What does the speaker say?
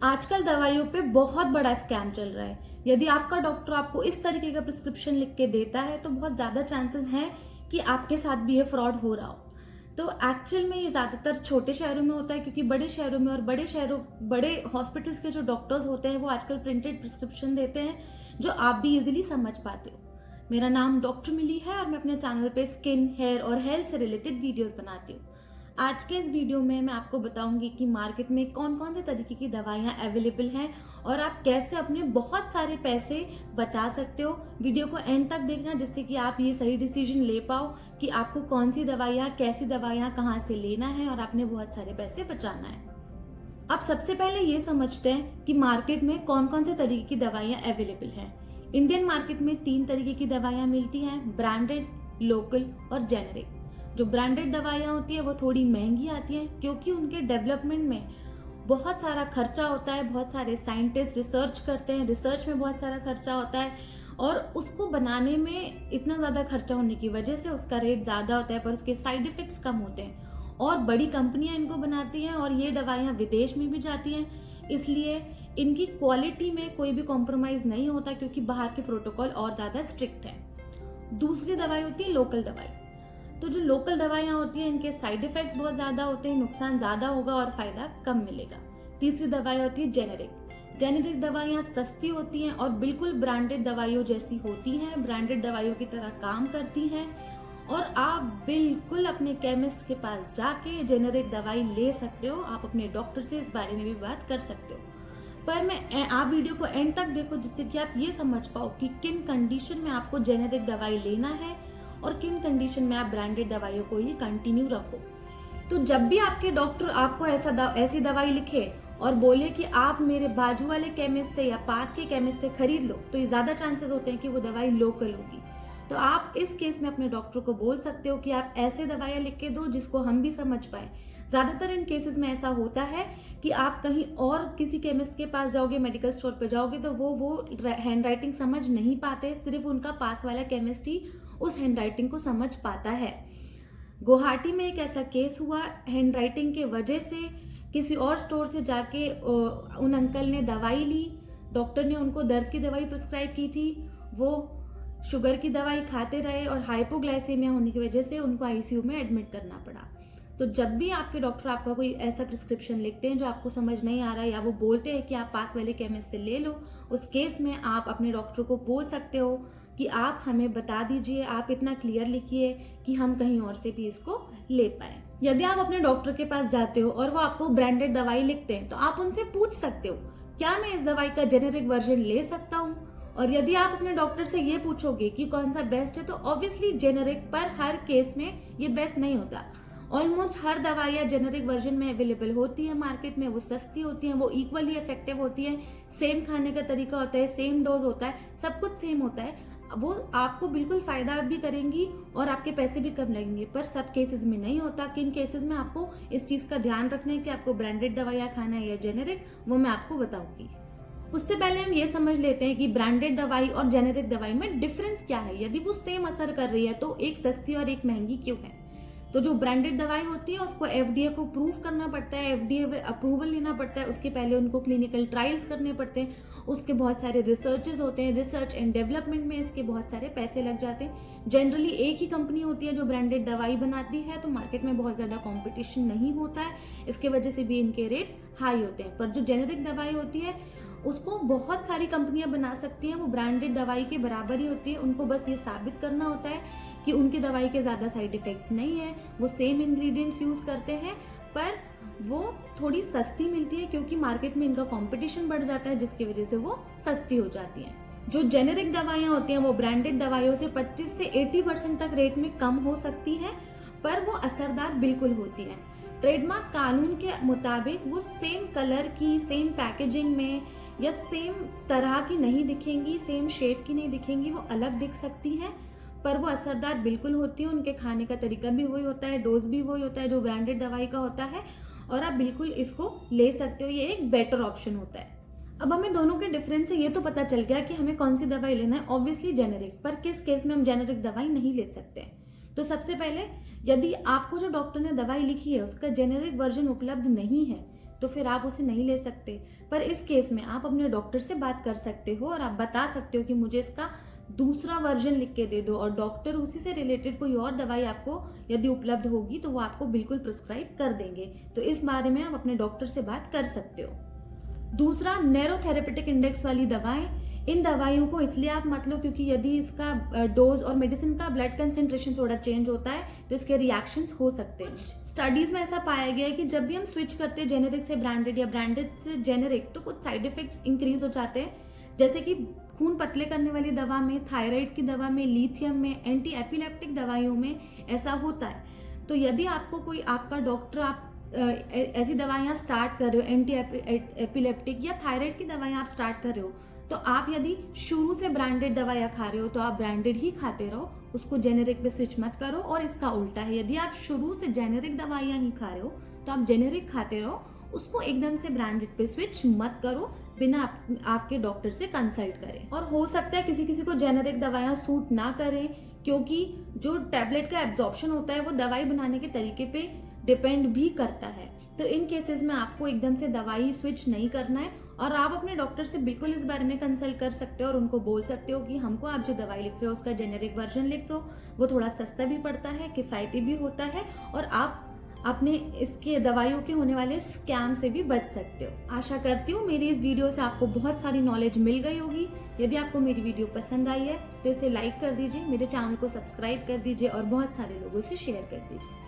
आजकल दवाइयों पे बहुत बड़ा स्कैम चल रहा है। यदि आपका डॉक्टर आपको इस तरीके का प्रिस्क्रिप्शन लिख के देता है तो बहुत ज़्यादा चांसेस हैं कि आपके साथ भी ये फ्रॉड हो रहा हो। तो एक्चुअल में ये ज़्यादातर छोटे शहरों में होता है, क्योंकि बड़े शहरों में और बड़े हॉस्पिटल्स के जो डॉक्टर्स होते हैं वो आजकल प्रिंटेड प्रिस्क्रिप्शन देते हैं जो आप भी इजीली समझ पाते हो। मेरा नाम डॉक्टर मिली है और मैं अपने चैनल पे स्किन, हेयर और हेल्थ से रिलेटेड वीडियोस बनाती हूँ। आज के इस वीडियो में मैं आपको बताऊंगी कि मार्केट में कौन कौन से तरीके की दवाइयाँ अवेलेबल हैं और आप कैसे अपने बहुत सारे पैसे बचा सकते हो। वीडियो को एंड तक देखना जिससे कि आप ये सही डिसीजन ले पाओ कि आपको कौन सी दवाइयाँ, कैसी दवाइयाँ कहाँ से लेना है और आपने बहुत सारे पैसे बचाना है। अब सबसे पहले ये समझते हैं कि मार्केट में कौन कौन से तरीके की दवाइयाँ अवेलेबल हैं। इंडियन मार्केट में 3 तरीके की दवाइयाँ मिलती हैं, ब्रांडेड, लोकल और जेनेरिक। जो ब्रांडेड दवाइयाँ होती है वो थोड़ी महंगी आती हैं क्योंकि उनके डेवलपमेंट में बहुत सारा खर्चा होता है, बहुत सारे साइंटिस्ट रिसर्च करते हैं, रिसर्च में बहुत सारा खर्चा होता है और उसको बनाने में इतना ज़्यादा खर्चा होने की वजह से उसका रेट ज़्यादा होता है, पर उसके साइड इफ़ेक्ट्स कम होते हैं। और बड़ी कंपनियां इनको बनाती हैं और ये दवाइयाँ विदेश में भी जाती हैं, इसलिए इनकी क्वालिटी में कोई भी कॉम्प्रोमाइज़ नहीं होता क्योंकि बाहर के प्रोटोकॉल और ज़्यादा स्ट्रिक्ट है। दूसरी दवाई होती है लोकल दवाई। तो जो लोकल दवाइयाँ होती हैं इनके साइड इफेक्ट्स बहुत ज़्यादा होते हैं, नुकसान ज़्यादा होगा और फायदा कम मिलेगा। तीसरी दवाई होती है जेनेरिक। जेनेरिक दवाइयाँ सस्ती होती हैं और बिल्कुल ब्रांडेड दवाइयों जैसी होती हैं, ब्रांडेड दवाइयों की तरह काम करती हैं और आप बिल्कुल अपने केमिस्ट के पास जाके जेनेरिक दवाई ले सकते हो। आप अपने डॉक्टर से इस बारे में भी बात कर सकते हो, पर आप वीडियो को एंड तक देखो जिससे कि आप ये समझ पाओ कि किन कंडीशन में आपको जेनेरिक दवाई लेना है और किन कंडीशन में आप ब्रांडेड दवाइयों को ही कंटिन्यू रखो। तो जब भी आपके डॉक्टर आपको ऐसी दवाई लिखे और बोले कि आप मेरे बाजू वाले केमिस्ट से या पास के केमिस्ट से खरीद लो, तो ये ज़्यादा चांसेस होते हैं कि वो दवाई लोकल होगी। तो आप इस केस में अपने डॉक्टर को बोल सकते हो कि आप ऐसे दवाइयाँ लिख के दो जिसको हम भी समझ पाए। ज़्यादातर इन केसेस में ऐसा होता है कि आप कहीं और किसी केमिस्ट के पास जाओगे, मेडिकल स्टोर पे जाओगे तो वो हैंड राइटिंग समझ नहीं पाते, सिर्फ उनका पास वाला केमिस्ट ही उस हैंड राइटिंग को समझ पाता है। गुवाहाटी में एक ऐसा केस हुआ, हैंड राइटिंग के वजह से किसी और स्टोर से जाके उन अंकल ने दवाई ली, डॉक्टर ने उनको दर्द की दवाई प्रिस्क्राइब की थी, वो शुगर की दवाई खाते रहे और हाइपोग्लाइसेमिया होने की वजह से उनको आईसीयू में एडमिट करना पड़ा। तो जब भी आपके डॉक्टर आपका कोई ऐसा प्रिस्क्रिप्शन लिखते हैं जो आपको समझ नहीं आ रहा है या वो बोलते हैं कि आप पास वाले केमिस्ट से ले लो, उस केस में आप अपने डॉक्टर को बोल सकते हो कि आप हमें बता दीजिए, आप इतना क्लियर लिखिए कि हम कहीं और से भी इसको ले पाए। यदि आप अपने डॉक्टर के पास जाते हो और वो आपको ब्रांडेड दवाई लिखते हैं तो आप उनसे पूछ सकते हो क्या मैं इस दवाई का जेनेरिक वर्जन ले सकता हूँ। और यदि आप अपने डॉक्टर से ये पूछोगे कि कौन सा बेस्ट है तो ऑब्वियसली जेनेरिक, पर हर केस में ये बेस्ट नहीं होता। ऑलमोस्ट हर दवाइयाँ जेनेरिक वर्जन में अवेलेबल होती है मार्केट में, वो सस्ती होती हैं, वो इक्वली इफेक्टिव होती हैं, सेम खाने का तरीका होता है, सेम डोज होता है, सब कुछ सेम होता है, वो आपको बिल्कुल फायदा भी करेंगी और आपके पैसे भी कम लगेंगे। पर सब केसेस में नहीं होता। किन केसेस में आपको इस चीज़ का ध्यान रखना है कि आपको ब्रांडेड दवाइयाँ खाना है या जेनेरिक, वो मैं आपको बताऊंगी। उससे पहले हम ये समझ लेते हैं कि ब्रांडेड दवाई और जेनेरिक दवाई में डिफरेंस क्या है। यदि वो सेम असर कर रही है तो एक सस्ती और एक महंगी क्यों है। तो जो ब्रांडेड दवाई होती है उसको एफडीए को प्रूव करना पड़ता है, एफडीए अप्रूवल लेना पड़ता है, उसके पहले उनको क्लिनिकल ट्रायल्स करने पड़ते हैं, उसके बहुत सारे रिसर्चेस होते हैं, रिसर्च एंड डेवलपमेंट में इसके बहुत सारे पैसे लग जाते हैं। जनरली एक ही कंपनी होती है जो ब्रांडेड दवाई बनाती है, तो मार्केट में बहुत ज़्यादा कॉम्पिटिशन नहीं होता है, इसके वजह से भी इनके रेट्स हाई होते हैं। पर जो जेनेरिक दवाई होती है उसको बहुत सारी कंपनियां बना सकती हैं, वो ब्रांडेड दवाई के बराबर ही होती है। उनको बस ये साबित करना होता है कि उनकी दवाई के ज़्यादा साइड इफ़ेक्ट्स नहीं है, वो सेम इंग्रेडिएंट्स यूज़ करते हैं, पर वो थोड़ी सस्ती मिलती है क्योंकि मार्केट में इनका कंपटीशन बढ़ जाता है जिसकी वजह से वो सस्ती हो जाती हैं। जो जेनेरिक दवाइयाँ होती हैं वो ब्रांडेड दवाइयों से 25 से 80% तक रेट में कम हो सकती हैं, पर वो असरदार बिल्कुल होती हैं। ट्रेडमार्क कानून के मुताबिक वो सेम कलर की, सेम पैकेजिंग में या सेम तरह की नहीं दिखेंगी, सेम शेप की नहीं दिखेंगी, वो अलग दिख सकती हैं, पर वो असरदार बिल्कुल होती है। उनके खाने का तरीका भी वही होता है, डोज भी वही होता है जो ब्रांडेड दवाई का होता है और आप बिल्कुल इसको ले सकते हो। ये एक बेटर ऑप्शन होता है। अब हमें दोनों के डिफरेंस से ये तो पता चल गया कि हमें कौन सी दवाई लेना है, ऑब्वियसली जेनेरिक। पर किस केस में हम जेनेरिक दवाई नहीं ले सकते। तो सबसे पहले, यदि आपको जो डॉक्टर ने दवाई लिखी है उसका जेनेरिक वर्जन उपलब्ध नहीं है तो फिर आप उसे नहीं ले सकते। पर इस केस में आप अपने डॉक्टर से बात कर सकते हो और आप बता सकते हो कि मुझे इसका दूसरा वर्जन लिख के दे दो, और डॉक्टर उसी से रिलेटेड कोई और दवाई आपको यदि उपलब्ध होगी तो वो आपको बिल्कुल प्रिस्क्राइब कर देंगे। तो इस बारे में आप अपने डॉक्टर से बात कर सकते हो। दूसरा, नैरो थेरेपेटिक इंडेक्स वाली दवाएं। इन दवाइयों को इसलिए आप मत लो क्योंकि यदि इसका डोज और मेडिसिन का ब्लड कंसेंट्रेशन थोड़ा चेंज होता है तो इसके रिएक्शंस हो सकते हैं। स्टडीज में ऐसा पाया गया है कि जब भी हम स्विच करते हैं जेनेरिक से ब्रांडेड या ब्रांडेड से जेनेरिक तो कुछ साइड इफेक्ट्स इंक्रीज हो जाते हैं, जैसे कि खून पतले करने वाली दवा में, थायराइड की दवा में, लिथियम में, एंटी एपिलेप्टिक दवाइयों में ऐसा होता है। तो यदि आपको कोई आपका डॉक्टर आप ऐसी दवाइयाँ स्टार्ट कर रहे हो, एंटी एपिलेप्टिक या थायराइड की दवाइयाँ आप स्टार्ट कर रहे हो, तो आप यदि शुरू से ब्रांडेड दवाइयाँ खा रहे हो तो आप ब्रांडेड ही खाते रहो, उसको जेनेरिक पे स्विच मत करो। और इसका उल्टा है, यदि आप शुरू से जेनेरिक दवाइयाँ ही खा रहे हो तो आप जेनेरिक खाते रहो, उसको एकदम से ब्रांडेड पे स्विच मत करो बिना आपके डॉक्टर से कंसल्ट करें। और हो सकता है किसी किसी को जेनेरिक दवाइयाँ सूट ना करें, क्योंकि जो टैबलेट का एब्जॉर्प्शन होता है वो दवाई बनाने के तरीके पे डिपेंड भी करता है। तो इन केसेस में आपको एकदम से दवाई स्विच नहीं करना है, और आप अपने डॉक्टर से बिल्कुल इस बारे में कंसल्ट कर सकते हो और उनको बोल सकते हो कि हमको आप जो दवाई लिख रहे हो उसका जेनेरिक वर्जन लिख दो। वो थोड़ा सस्ता भी पड़ता है, किफ़ायती भी होता है, और आप अपने इसके दवाइयों के होने वाले स्कैम से भी बच सकते हो। आशा करती हूँ मेरी इस वीडियो से आपको बहुत सारी नॉलेज मिल गई होगी। यदि आपको मेरी वीडियो पसंद आई है तो इसे लाइक कर दीजिए, मेरे चैनल को सब्सक्राइब कर दीजिए और बहुत सारे लोगों से शेयर कर दीजिए।